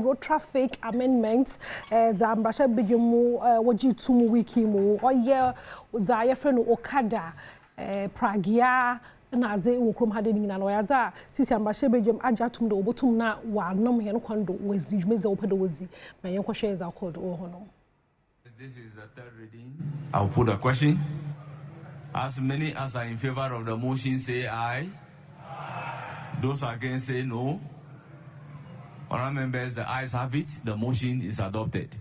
road traffic amendments Zambasha Bijumu waji 2 wiki mu oye za friend Okada Pragia na ze wokrom hade ni na no yaza sisi ambasha Bijum ajatum do obotum na wa nom he no kwando wazi jumeza opedo wazi ma yen kwhwe za code o hono. This is the third reading. I'll put a question. As many as are in favor of the motion say aye. Those against say no. Honourable members, the ayes have it. The motion is adopted.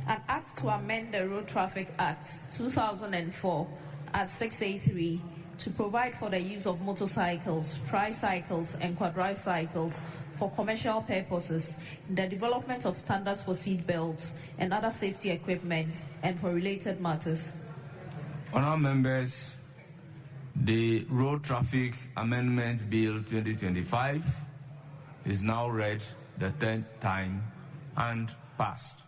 An act to amend the Road Traffic Act 2004 at 6A3 to provide for the use of motorcycles, tricycles, and quadricycles for commercial purposes, the development of standards for seat belts and other safety equipment, and for related matters. Honourable members, the Road Traffic Amendment Bill 2025 is now read the 10th time and passed.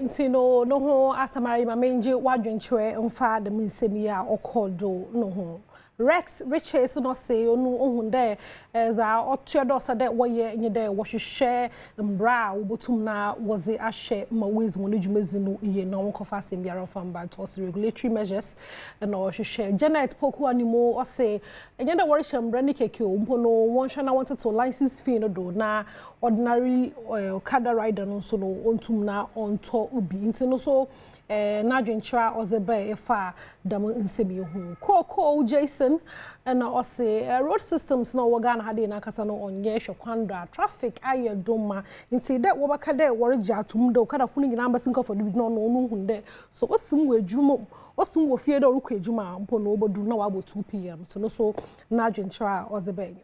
Intino no ho asamari mamenje wadwenchwe mfa de minsemi a okodo no ho Rex Riches no say onu ohun de za otuedo sa de woye nye de wo hwehwe mbra obotum na woze ahye ma ways mo dwumezi no ye na won kofa asem biara from but also regulatory measures na hwehwe Janet Poku animo o say enye de wori shambra ni keke o mpo no won hwa na wanted to license fee no do na ordinary Okada rider no so no ontum na onto ubi intino so na dwenchwa ozebe efa dam nsemi hu Koko Jason na ose road systems na wogana hade na kasa no onye hwekwanda traffic aye doma nti de wobaka de worija atum de Okada funu nyina ambasinka for no no hunde so osim wejuma osim wo fie de orukọ ejuma mpo no obodu na wabo 2 pm so no so na dwenchwa ozebe